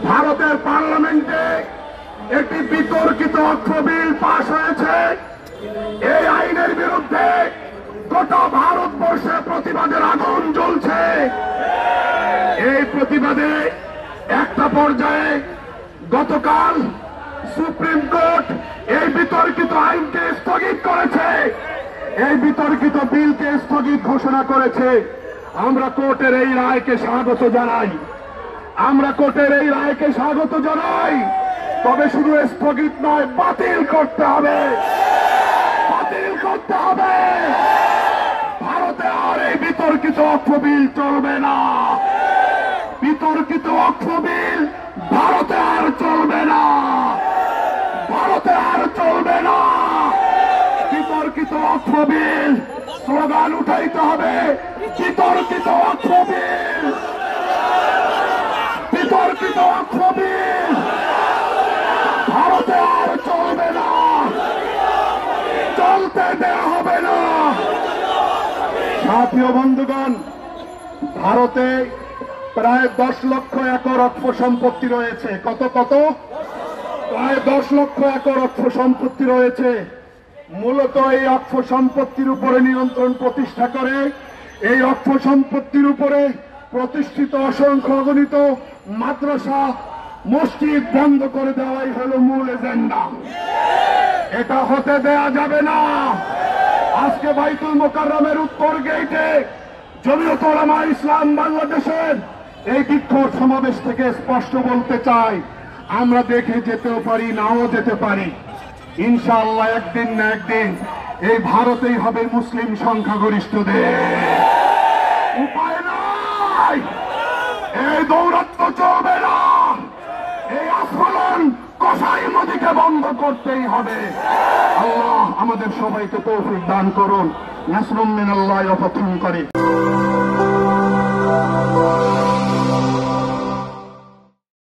ভারতের পার্লামেন্টে একটি বিতর্কিত অর্থ বিল পাশ হয়েছে। এই আইনের বিরুদ্ধে গোটা ভারতবর্ষে প্রতিবাদের আগুন জ্বলছে। এই প্রতিবাদে একটা পর্যায়ে গতকাল সুপ্রিম কোর্ট এই বিতর্কিত আইনকে স্থগিত করেছে, এই বিতর্কিত বিলকে স্থগিত ঘোষণা করেছে। আমরা কোর্টের এই রায়কে স্বাগত জানাই, আমরা কোর্টের এই রায়কে স্বাগত জানাই। তবে শুধু স্থগিত নয়, বাতিল করতে হবে, বাতিল করতে হবে। ভারতে আর এই বিতর্কিত অর্থ বিল চলবে না, বিতর্কিত অর্থ বিল ভারতে আর চলবে না, ভারতে আর চলবে না। বিতর্কিত অর্থ বিল স্লোগান উঠাইতে হবে, বিতর্কিত অর্থ বিল, বিতর্কিত অর্থ বিল ভারতে আর চলবে না, চলতে দেওয়া হবে না। সাথীয় বন্ধুগণ, ভারতে প্রায় 10 লক্ষ একর অক্ষ সম্পত্তি রয়েছে। কত কত? প্রায় 10 লক্ষ একর অক্ষ সম্পত্তি রয়েছে। মূলত এই অক্ষ সম্পত্তির উপরে নিয়ন্ত্রণ প্রতিষ্ঠা করে, এই অক্ষ সম্পত্তির উপরে প্রতিষ্ঠিত অসংখ্য অগণিত মাদ্রাসা মসজিদ বন্ধ করে দেওয়াই হলো মূল এজেন্ডা। এটা হতে দেয়া যাবে না। আজকে বাইতুল মোকাররমের উত্তর গেটে জমিয়ত উলামা ইসলাম বাংলাদেশের এই বিক্ষোভ সমাবেশ থেকে স্পষ্ট বলতে চাই, আমরা দেখে যেতেও পারি, নাও যেতে পারি। ইনশাআল্লাহ একদিন না একদিন এই ভারতেই হবে মুসলিম সংখ্যাগরিষ্ঠ দেশ। উপায় নাই, এই দৌরাত্ম চলবে না, এই আস্ফালন কসাই মোদিকে বন্ধ করতেই হবে। আল্লাহ আমাদের সবাইকে তৌফিক দান করুন। নাসরুম মিনাল্লাহি ওয়া ফাতহুন করিম।